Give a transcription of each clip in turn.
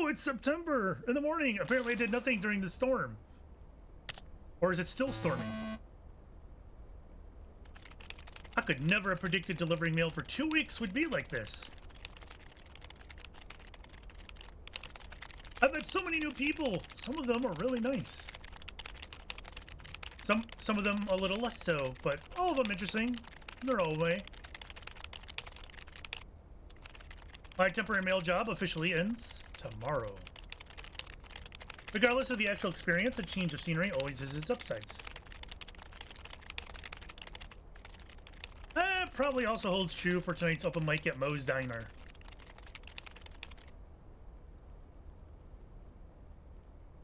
Oh, it's September in the morning. Apparently, I did nothing during the storm. Or is it still storming? I could never have predicted delivering mail for 2 weeks would be like this. I've met so many new people. Some of them are really nice. Some of them a little less so, but all of them interesting. They're all way. My temporary mail job officially ends tomorrow. Regardless of the actual experience, a change of scenery always has its upsides. That probably also holds true for tonight's open mic at Moe's Diner.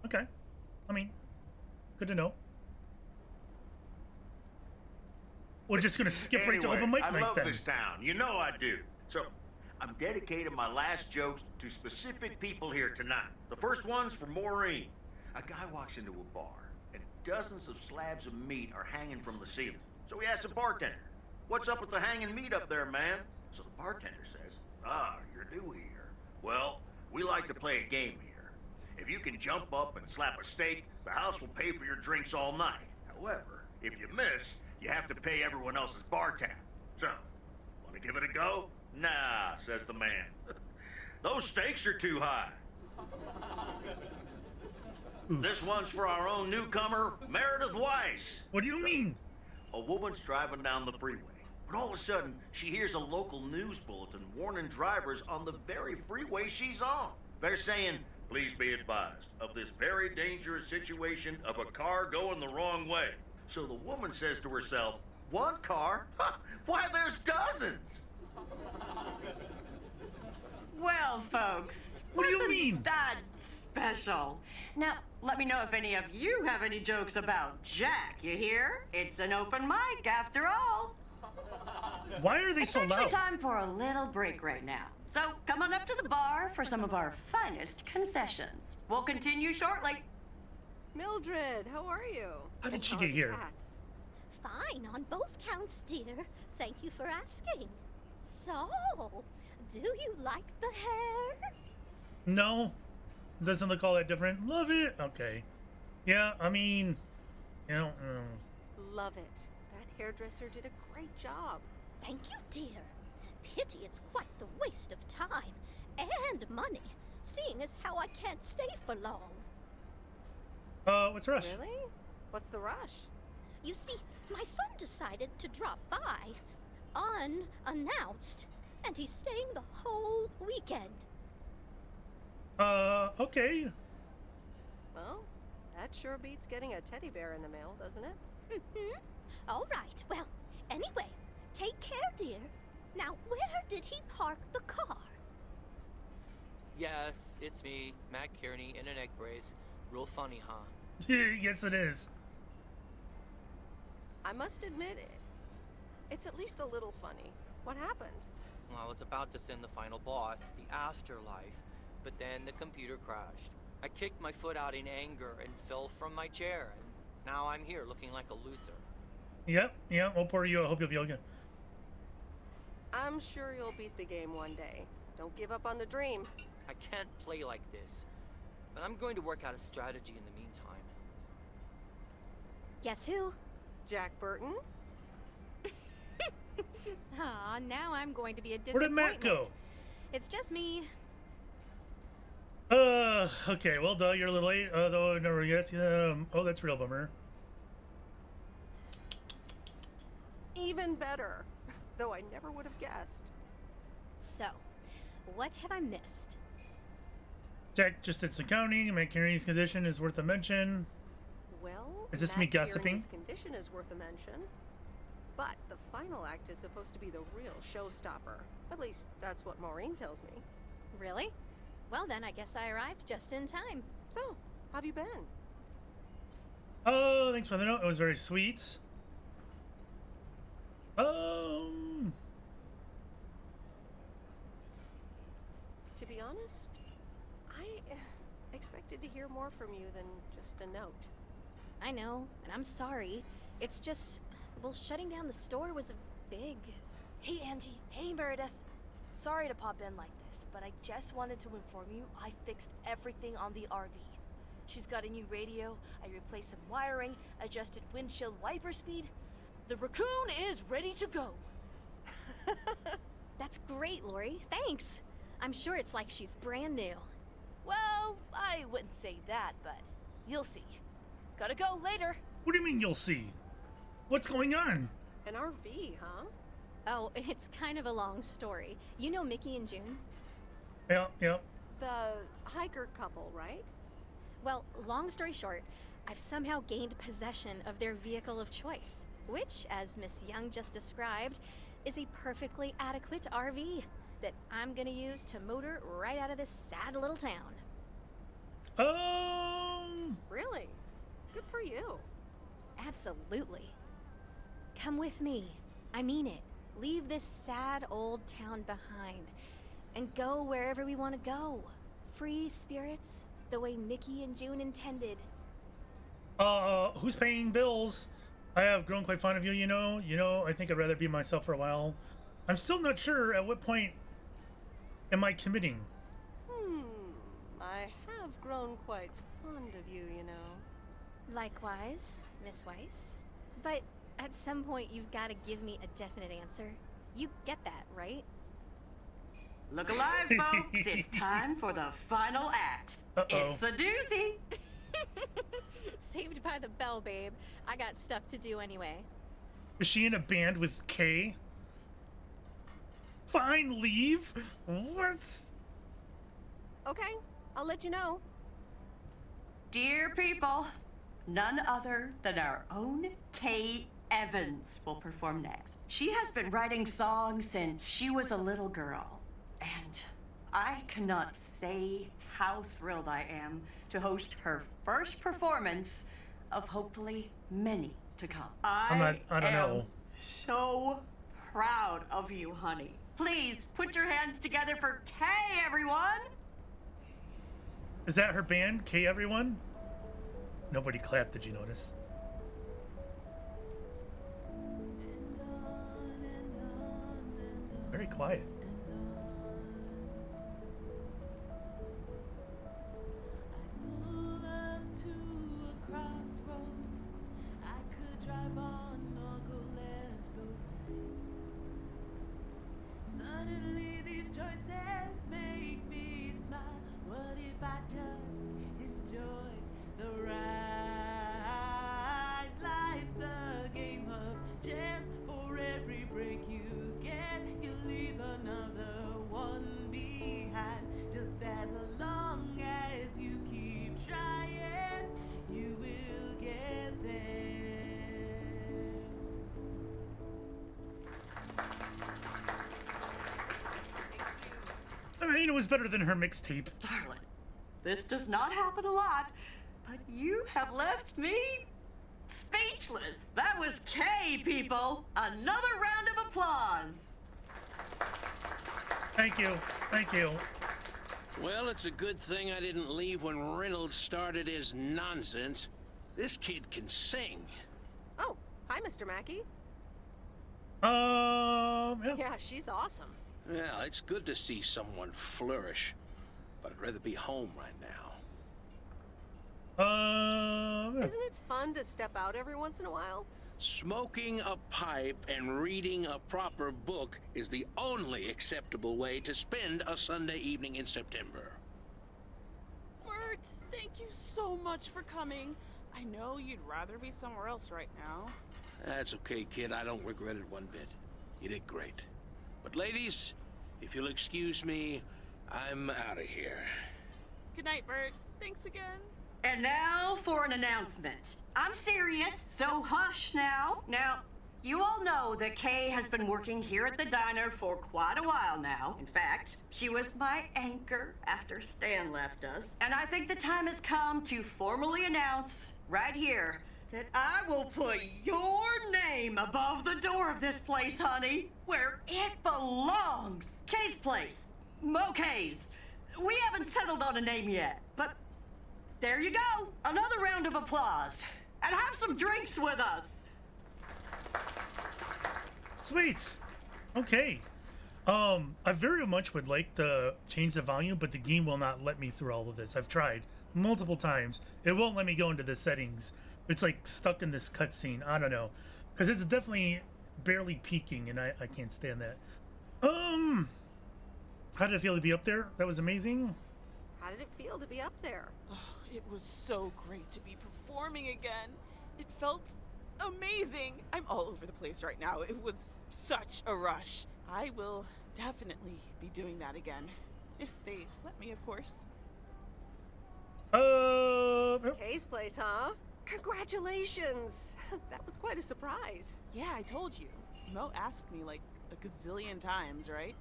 Okay. I mean, good to know. We're just gonna skip right to open mic night then. I love this town. You know I do. So, I'm dedicating my last jokes to specific people here tonight. The first one's for Maureen. A guy walks into a bar, and dozens of slabs of meat are hanging from the ceiling. So he asks the bartender, "What's up with the hanging meat up there, man?" So the bartender says, "Ah, you're new here. Well, we like to play a game here. If you can jump up and slap a steak, the house will pay for your drinks all night. However, if you miss, you have to pay everyone else's bar tab. So, want to give it a go?" "Nah," says the man. "Those stakes are too high." Oof. This one's for our own newcomer, Meredith Weiss. What do you mean? A woman's driving down the freeway, but all of a sudden, she hears a local news bulletin warning drivers on the very freeway she's on. They're saying, "Please be advised of this very dangerous situation of a car going the wrong way." So the woman says to herself, "One car? Ha! Why, there's dozens!" Well, folks, What do you wasn't mean? that special? Now, let me know if any of you have any jokes about Jack, you hear? It's an open mic after all. Why are they It's so actually loud? time for a little break right now. So come on up to the bar for some of our finest concessions. We'll continue shortly. Mildred, how are you? How did And she how get are the here? cats? Fine on both counts, dear. Thank you for asking. So, do you like the hair? No. Doesn't look all that different. Love it. Okay. Yeah, I mean, you know, Love it. That hairdresser did a great job. Thank you, dear. Pity it's quite the waste of time and money, seeing as how I can't stay for long. what's the rush? Really? What's the rush? You see, my son decided to drop by, unannounced, and he's staying the whole weekend. Okay. Well, that sure beats getting a teddy bear in the mail, doesn't it? Mm-hmm. All right, well, anyway, take care, dear. Now, where did he park the car? Yes, it's me, Matt Kearney, in an egg brace. Real funny, huh? Yes, it is. I must admit it. It's at least a little funny. What happened? Well, I was about to send the final boss, the afterlife, but then the computer crashed. I kicked my foot out in anger and fell from my chair, and now I'm here looking like a loser. Yep, well, poor you. I hope you'll be okay. I'm sure you'll beat the game one day. Don't give up on the dream. I can't play like this, but I'm going to work out a strategy in the meantime. Guess who? Jack Burton? Aw, now I'm going to be a Where did disappointment. Matt go? It's just me. Okay, well, duh, you're a little late. Though I never guessed. Oh, that's a real bummer. Even better. Though I never would have guessed. So, what have I missed? Jack just did some counting. Matt Kearney's condition is worth a mention. Well, Is this Matt me gossiping? Kearney's condition is worth a mention. But the final act is supposed to be the real showstopper. At least, that's what Maureen tells me. Really? Well, then I guess I arrived just in time. So, how have you been? Oh, thanks for the note. It was very sweet. To be honest, I expected to hear more from you than just a note. I know, and I'm sorry. It's just, well, shutting down the store was a big... Hey, Angie. Hey, Meredith. Sorry to pop in like this, but I just wanted to inform you I fixed everything on the RV. She's got a new radio, I replaced some wiring, adjusted windshield wiper speed. The raccoon is ready to go. That's great, Lori. Thanks. I'm sure it's like she's brand new. Well, I wouldn't say that, but you'll see. Gotta go later. What do you mean you'll see? What's going on? An RV, huh? Oh, it's kind of a long story. You know Mickey and June? Yeah. The hiker couple, right? Well, long story short, I've somehow gained possession of their vehicle of choice, which, as Miss Young just described, is a perfectly adequate RV that I'm gonna use to motor right out of this sad little town. Really? Good for you. Absolutely. Come with me. I mean it. Leave this sad old town behind and go wherever we want to go. Free spirits, the way Mickey and June intended. Who's paying bills? I have grown quite fond of you, you know. I think I'd rather be myself for a while. I'm still not sure at what point am I committing. I have grown quite fond of you, you know. Likewise, Miss Weiss. But at some point, you've got to give me a definite answer. You get that, right? Look alive, folks. It's time for the final act. Uh-oh. It's a doozy. Saved by the bell, babe. I got stuff to do anyway. Is she in a band with Kay? Fine, leave. What? Okay, I'll let you know. Dear people, none other than our own Kay Evans will perform next. She has been writing songs since she was a little girl, and I cannot say how thrilled I am to host her first performance of hopefully many to come. I don't know. So proud of you, honey. Please put your hands together for Kay, everyone. Is that her band, Kay Everyone? Nobody clapped, did you notice? Very quiet. I mean, it was better than her mixtape. Darling, this does not happen a lot, but you have left me speechless. That was Kay, people. Another round of applause. Thank you. Thank you. Well, it's a good thing I didn't leave when Reynolds started his nonsense. This kid can sing. Oh, hi, Mr. Mackey. Yeah. Yeah, she's awesome. Well, it's good to see someone flourish, but I'd rather be home right now. Isn't it fun to step out every once in a while? Smoking a pipe and reading a proper book is the only acceptable way to spend a Sunday evening in September. Bert, thank you so much for coming. I know you'd rather be somewhere else right now. That's okay, kid. I don't regret it one bit. You did great. But ladies, if you'll excuse me, I'm out of here. Good night, Bert. Thanks again. And now for an announcement. I'm serious, so hush now. Now, you all know that Kay has been working here at the diner for quite a while now. In fact, she was my anchor after Stan left us. And I think the time has come to formally announce right here that I will put your name above the door of this place, honey, where it belongs. Kay's place. Mo Kay's. We haven't settled on a name yet, but there you go. Another round of applause. And have some drinks with us. Sweet. Okay. I very much would like to change the volume, but the game will not let me through all of this. I've tried multiple times. It won't let me go into the settings. It's like stuck in this cutscene. I don't know. Because it's definitely barely peaking, and I can't stand that. How did it feel to be up there? That was amazing. How did it feel to be up there? Oh, it was so great to be performing again. It felt amazing. I'm all over the place right now. It was such a rush. I will definitely be doing that again. If they let me, of course. Kay's place, huh? Congratulations! That was quite a surprise. Yeah, I told you. Mo asked me like a gazillion times, right?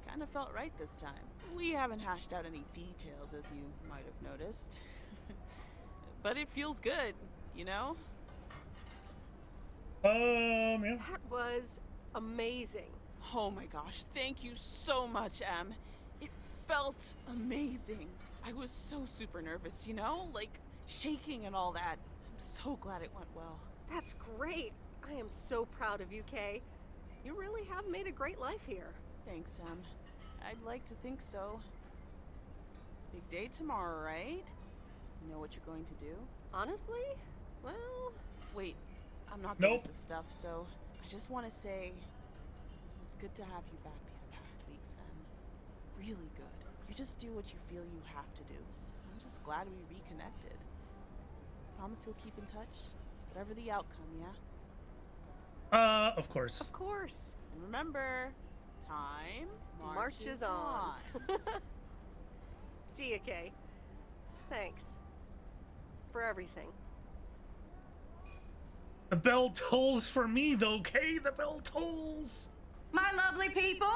Kind of felt right this time. We haven't hashed out any details, as you might have noticed. But it feels good, you know? Yeah. That was amazing. Oh my gosh, thank you so much, Em. It felt amazing. I was so super nervous, you know? Like, shaking and all that. I'm so glad it went well. That's great. I am so proud of you, Kay. You really have made a great life here. Thanks, Em. I'd like to think so. Big day tomorrow, right? You know what you're going to do? Honestly? Well... Wait, I'm not good Nope. at this stuff, so I just want to say it was good to have you back these past weeks, Em. Really good. You just do what you feel you have to do. I'm just glad we reconnected. Promise you'll keep in touch, whatever the outcome, yeah? Of course. Of course. And remember, time Marches on. See ya, Kay. Thanks. For everything. The bell tolls for me, though, Kay. The bell tolls. My lovely people,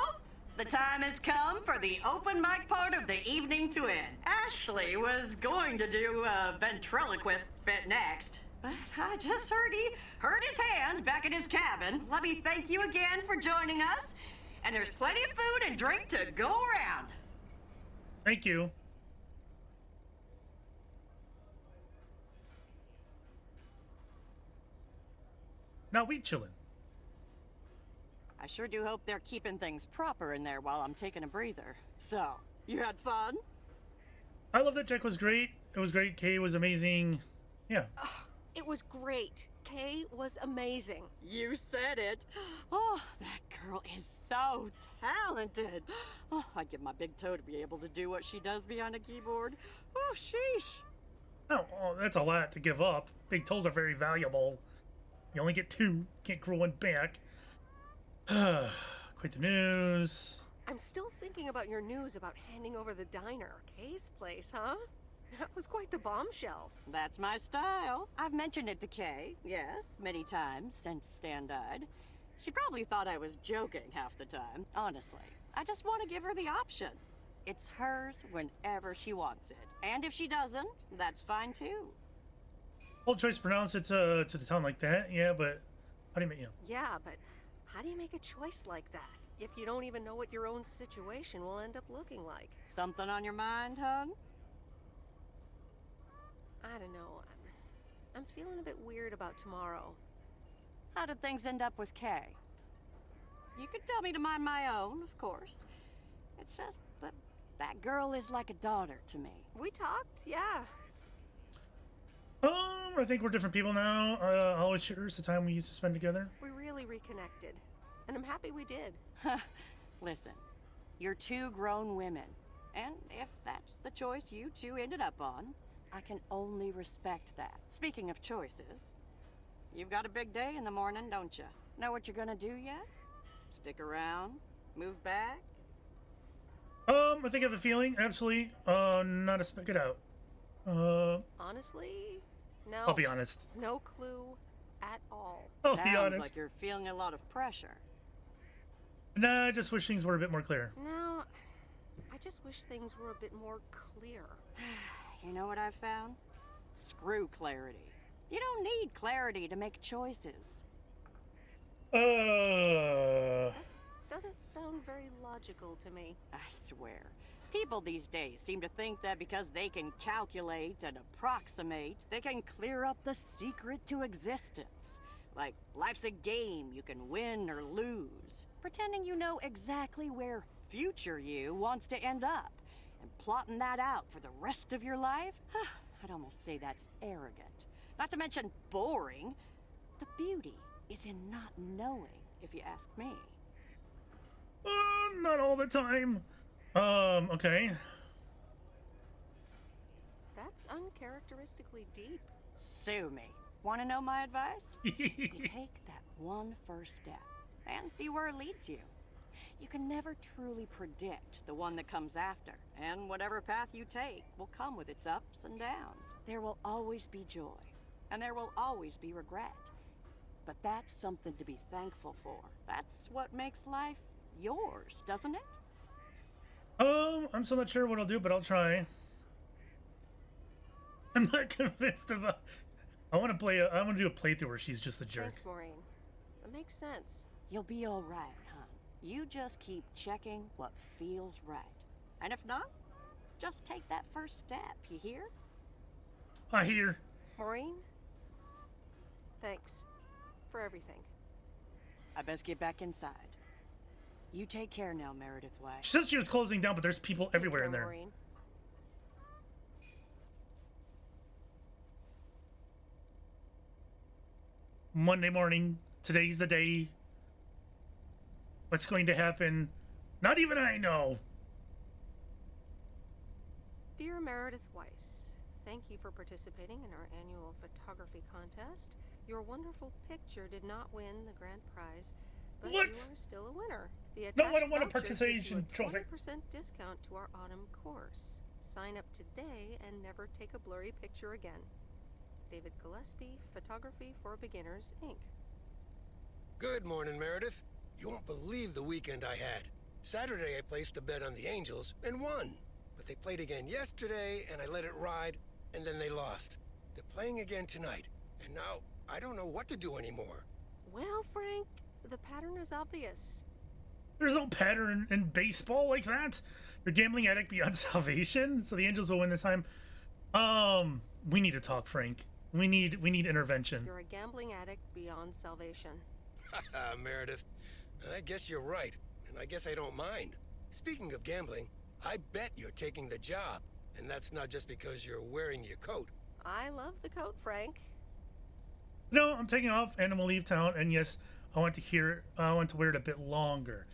the time has come for the open mic part of the evening to end. Ashley was going to do a ventriloquist bit next, but I just heard he hurt his hand back in his cabin. Let me thank you again for joining us, and there's plenty of food and drink to go around. Thank you. Now we chillin'. I sure do hope they're keeping things proper in there while I'm taking a breather. So, you had fun? I love that Jack was great. It was great. Kay was amazing. Yeah. It was great. Kay was amazing. You said it. Oh, that girl is so talented. Oh, I'd give my big toe to be able to do what she does behind a keyboard. Oh, sheesh. Oh, that's a lot to give up. Big toes are very valuable. You only get two. Can't grow one back. Quit the news. I'm still thinking about your news about handing over the diner. Kay's place, huh? That was quite the bombshell. That's my style. I've mentioned it to Kay, yes, many times since Stan died. She probably thought I was joking half the time. Honestly, I just want to give her the option. It's hers whenever she wants it. And if she doesn't, that's fine too. Old choice to pronounce it to the town like that, yeah, but how do you make, Yeah, but how do you make a choice like that if you don't even know what your own situation will end up looking like? Something on your mind, hon? I don't know. I'm feeling a bit weird about tomorrow. How did things end up with Kay? You could tell me to mind my own, of course. It's just that that girl is like a daughter to me. We talked, yeah. I think we're different people now. I always cherish the time we used to spend together. We really reconnected. And I'm happy we did. Listen, you're two grown women. And if that's the choice you two ended up on, I can only respect that. Speaking of choices, you've got a big day in the morning, don't you? Know what you're gonna do yet? Stick around? Move back? I think I have a feeling. Absolutely. Not to spec it out. Honestly, no. I'll be honest. No clue at all. I'll be Sounds honest. like you're feeling a lot of pressure. Nah, I just wish things were a bit more clear. No, I just wish things were a bit more clear. You know what I've found? Screw clarity. You don't need clarity to make choices. Doesn't sound very logical to me. I swear. People these days seem to think that because they can calculate and approximate, they can clear up the secret to existence. Like, life's a game, you can win or lose. pretending you know exactly where future you wants to end up, and plotting that out for the rest of your life? I'd almost say that's arrogant. Not to mention boring. The beauty is in not knowing, if you ask me. Not all the time. Okay. That's uncharacteristically deep. Sue me. Want to know my advice? You take that one first step and see where it leads you. You can never truly predict the one that comes after, and whatever path you take will come with its ups and downs. There will always be joy, and there will always be regret. But that's something to be thankful for. That's what makes life yours, doesn't it? I'm still not sure what I'll do, but I'll try. I'm not convinced about. I want to do a playthrough where she's just a jerk. Thanks, Maureen. That makes sense. You'll be all right, hon. You just keep checking what feels right. And if not, just take that first step, you hear? I hear. Maureen, thanks for everything. I best get back inside. You take care now, Meredith White. She said she was closing down, but there's people everywhere in there. Maureen. Monday morning. Today's the day. What's going to happen? Not even I know. Dear Meredith Weiss, thank you for participating in our annual photography contest. Your wonderful picture did not win the grand prize, but What? you are still a winner. The No, I don't attached want a voucher gives you participation trophy. 20% discount to our autumn course. Sign up today and never take a blurry picture again. David Gillespie, Photography for Beginners, Inc. Good morning, Meredith. You won't believe the weekend I had. Saturday I placed a bet on the Angels and won. But they played again yesterday and I let it ride, and then they lost. They're playing again tonight, and now I don't know what to do anymore. Well, Frank, the pattern is obvious. There's no pattern in baseball like that. You're gambling addict beyond salvation, so the Angels will win this time. We need to talk, Frank. We need intervention. You're a gambling addict beyond salvation. Meredith, I guess you're right, and I guess I don't mind. Speaking of gambling, I bet you're taking the job, and that's not just because you're wearing your coat. I love the coat, Frank. No, I'm taking off and I'm gonna leave town. And yes, I want to wear it a bit longer.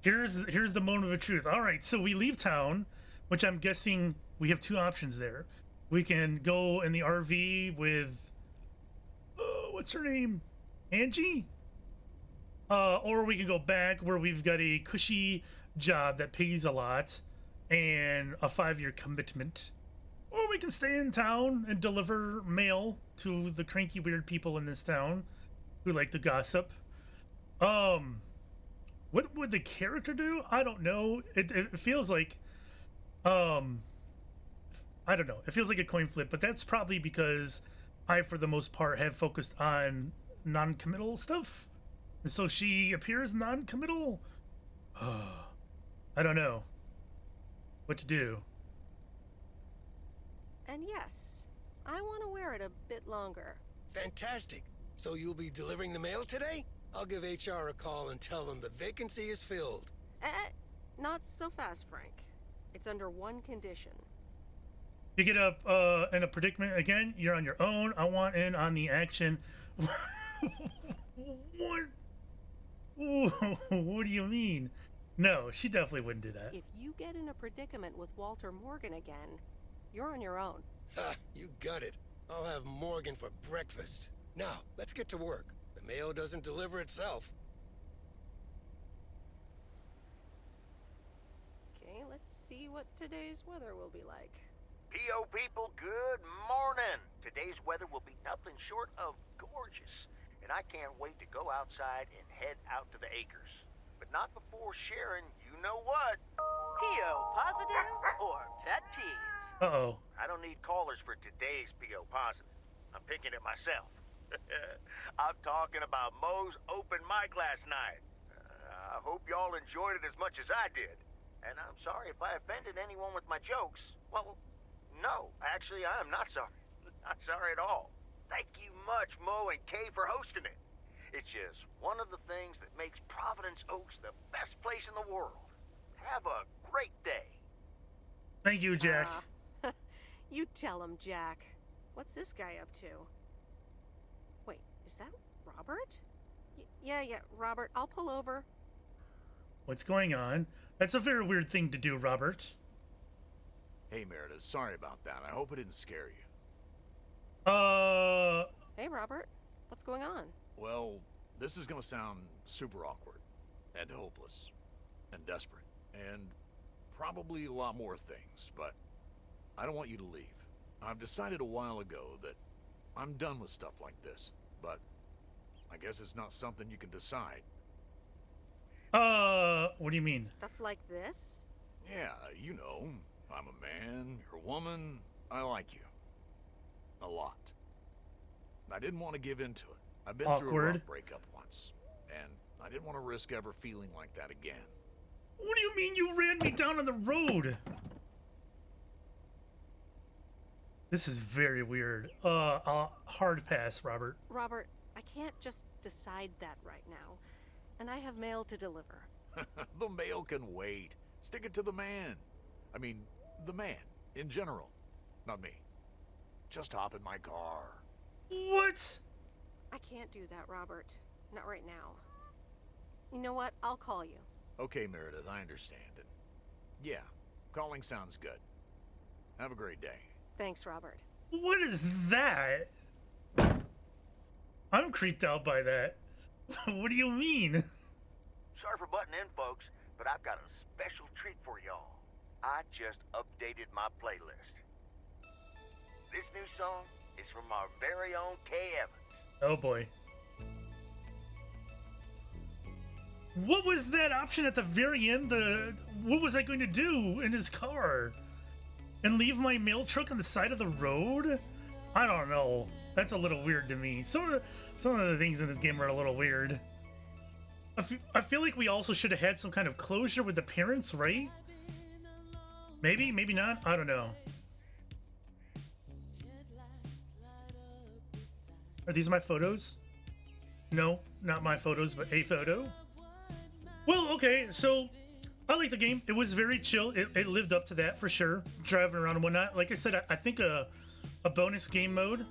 Here's the moment of truth. All right, so we leave town, which I'm guessing we have two options there. We can go in the RV with, what's her name? Angie? Or we can go back where we've got a cushy job that pays a lot and a 5-year commitment. Or we can stay in town and deliver mail to the cranky weird people in this town who like to gossip. What would the character do? I don't know. It feels like, I don't know. It feels like a coin flip, but that's probably because I, for the most part, have focused on non-committal stuff. And so she appears non-committal. I don't know what to do. And yes, I want to wear it a bit longer. Fantastic. So you'll be delivering the mail today? I'll give HR a call and tell them the vacancy is filled. Not so fast, Frank. It's under one condition. You get up in a predicament again, you're on your own. I want in on the action. What? What do you mean? No, she definitely wouldn't do that. If you get in a predicament with Walter Morgan again, you're on your own. Ha, you got it. I'll have Morgan for breakfast. Now, let's get to work. The mail doesn't deliver itself. Okay, let's see what today's weather will be like. P.O. people, good morning. Today's weather will be nothing short of gorgeous, and I can't wait to go outside and head out to the acres. But not before sharing you know what. P.O. positive or pet peeves? Uh-oh. I don't need callers for today's P.O. positive. I'm picking it myself. I'm talking about Moe's open mic last night. I hope y'all enjoyed it as much as I did. And I'm sorry if I offended anyone with my jokes. Well, no, actually, I am not sorry. Not sorry at all. Thank you much, Mo and Kay, for hosting it. It's just one of the things that makes Providence Oaks the best place in the world. Have a great day. Thank you, Jack. You tell him, Jack. What's this guy up to? Wait, is that Robert? Yeah, Robert, I'll pull over. What's going on? That's a very weird thing to do, Robert. Hey, Meredith, sorry about that. I hope it didn't scare you. Hey, Robert. What's going on? Well, this is gonna sound super awkward, and hopeless, and desperate, and probably a lot more things, but I don't want you to leave. I've decided a while ago that I'm done with stuff like this, but I guess it's not something you can decide. What do you mean? Stuff like this? Yeah, you know, I'm a man, you're a woman, I like you. A lot. I didn't want to give in to it. I've been through a rough breakup once, and I didn't want to risk ever feeling like that again. What do you mean you ran me down on the road? This is very weird. Hard pass, Robert. Robert, I can't just decide that right now. And I have mail to deliver. The mail can wait. Stick it to the man. I mean, the man, in general. Not me. Just hop in my car. What? I can't do that, Robert. Not right now. You know what? I'll call you. Okay, Meredith, I understand it. Yeah, calling sounds good. Have a great day. Thanks, Robert. What is that? I'm creeped out by that. What do you mean? Sorry for butting in, folks, but I've got a special treat for y'all. I just updated my playlist. This new song is from our very own Kay Evans. Oh boy. What was that option at the very end? What was I going to do in his car? And leave my mail truck on the side of the road? I don't know. That's a little weird to me. Some of the things in this game are a little weird. I feel like we also should have had some kind of closure with the parents, right? Maybe, maybe not. I don't know. Are these my photos? No, not my photos, but a photo. Well, okay, so I like the game. It was very chill. It lived up to that for sure. Driving around and whatnot. Like I said, I think a bonus game mode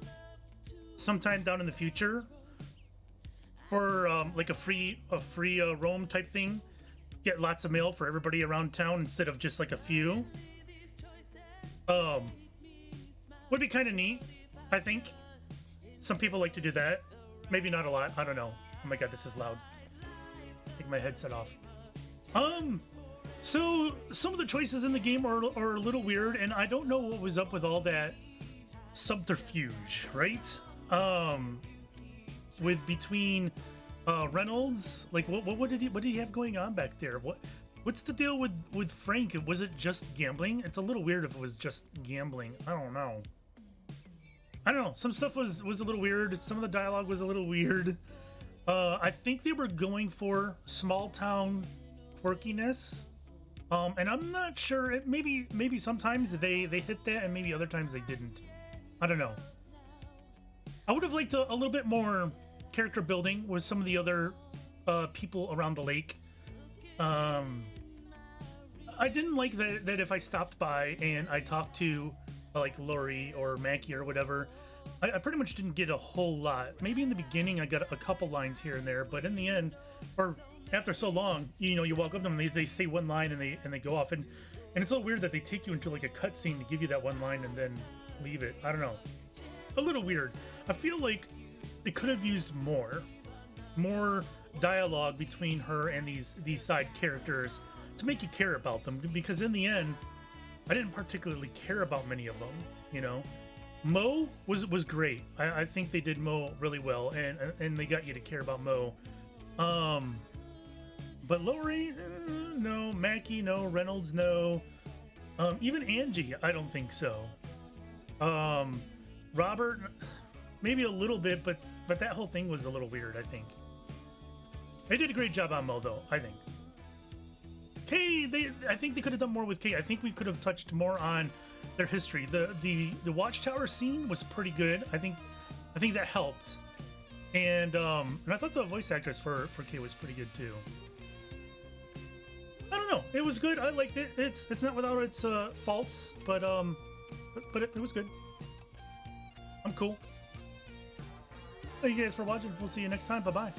sometime down in the future for like a free roam type thing. Get lots of mail for everybody around town instead of just like a few. Would be kind of neat, I think. Some people like to do that. Maybe not a lot. I don't know. Oh my god, this is loud. Take my headset off. So some of the choices in the game are a little weird, and I don't know what was up with all that subterfuge, right? With between Reynolds, like what did he have going on back there? What's the deal with Frank? Was it just gambling? It's a little weird if it was just gambling. I don't know. Some stuff was a little weird. Some of the dialogue was a little weird. I think they were going for small town quirkiness. And I'm not sure. Maybe sometimes they hit that, and maybe other times they didn't. I don't know. I would have liked a little bit more character building with some of the other people around the lake. I didn't like that if I stopped by and I talked to like Lori or Mackie or whatever, I pretty much didn't get a whole lot. Maybe in the beginning I got a couple lines here and there, but in the end, or after so long, you walk up to them and they say one line and they go off, and it's so weird that they take you into like a cutscene to give you that one line and then leave it. I don't know, a little weird. I feel like they could have used more dialogue between her and these side characters to make you care about them, because in the end I didn't particularly care about many of them. Mo was great. I think they did Mo really well, and they got you to care about Mo. But Lori, no. Mackie, no. Reynolds, no. Even Angie, I don't think so. Robert, maybe a little bit, but that whole thing was a little weird, I think. They did a great job on Mo, though, I think. Kay, I think they could have done more with Kay. I think we could have touched more on their history. The watchtower scene was pretty good. I think that helped. And I thought the voice actress for Kay was pretty good too. I don't know. It was good. I liked it. It's not without its faults, but it was good. I'm cool. Thank you guys for watching. We'll see you next time. Bye bye.